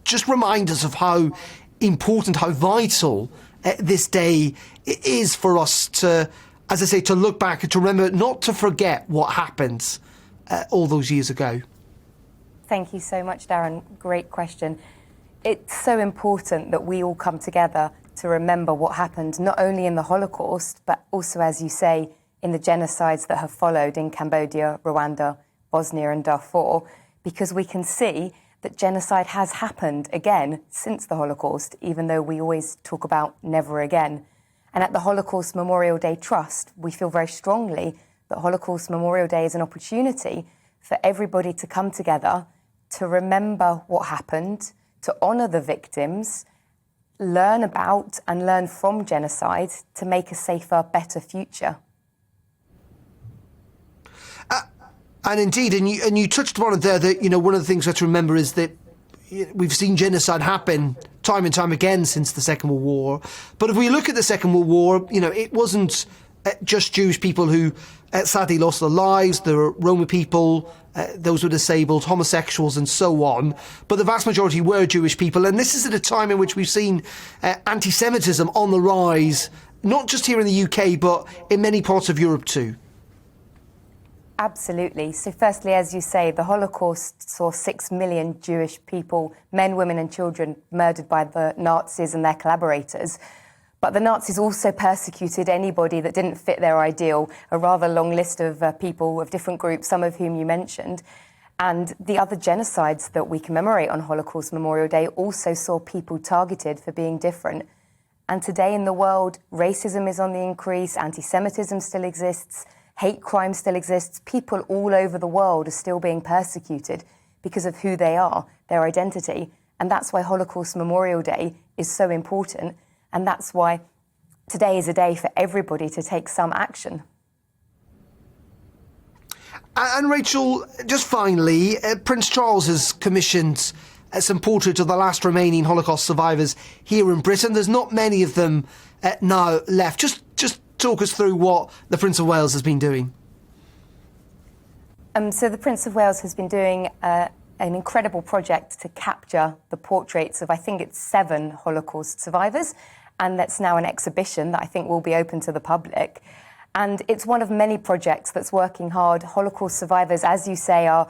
just remind us of how important, how vital this day is for us to, as I say, to look back and to remember, not to forget what happened all those years ago. Thank you so much, Darren. Great question. It's so important that we all come together to remember what happened, not only in the Holocaust, but also, as you say, in the genocides that have followed in Cambodia, Rwanda, Bosnia and Darfur, because we can see that genocide has happened again since the Holocaust, even though we always talk about never again. And at the Holocaust Memorial Day Trust, we feel very strongly that Holocaust Memorial Day is an opportunity for everybody to come together to remember what happened, to honour the victims, learn about and learn from genocide to make a safer, better future. And indeed, and you touched upon it there, that, you know, one of the things we have to remember is that we've seen genocide happen time and time again since the Second World War. But if we look at the Second World War, you know, it wasn't just Jewish people who sadly lost their lives. There were Roma people, those who were disabled, homosexuals and so on. But the vast majority were Jewish people. And this is at a time in which we've seen anti-Semitism on the rise, not just here in the UK, but in many parts of Europe too. Absolutely. So firstly, as you say, the Holocaust saw 6 million Jewish people, men, women and children, murdered by the Nazis and their collaborators. But the Nazis also persecuted anybody that didn't fit their ideal, a rather long list of people of different groups, some of whom you mentioned. And the other genocides that we commemorate on Holocaust Memorial Day also saw people targeted for being different. And today in the world, racism is on the increase, anti-Semitism still exists, hate crime still exists. People all over the world are still being persecuted because of who they are, their identity. And that's why Holocaust Memorial Day is so important. And that's why today is a day for everybody to take some action. And Rachel, just finally, Prince Charles has commissioned some portraits of the last remaining Holocaust survivors here in Britain. There's not many of them now left. Just talk us through what the Prince of Wales has been doing. So the Prince of Wales has been doing an incredible project to capture the portraits of, I think it's 7 Holocaust survivors, and that's now an exhibition that I think will be open to the public. And it's one of many projects that's working hard. Holocaust survivors, as you say, are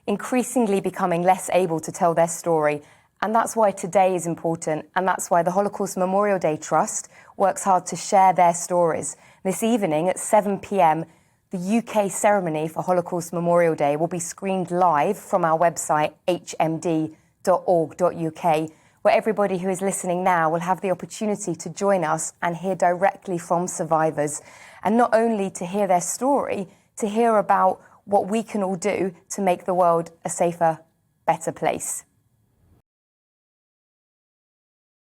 increasingly becoming less able to tell their story. And that's why today is important. And that's why the Holocaust Memorial Day Trust works hard to share their stories. This evening at 7 p.m, the UK ceremony for Holocaust Memorial Day will be screened live from our website, hmd.org.uk, where everybody who is listening now will have the opportunity to join us and hear directly from survivors. And not only to hear their story, to hear about what we can all do to make the world a safer, better place.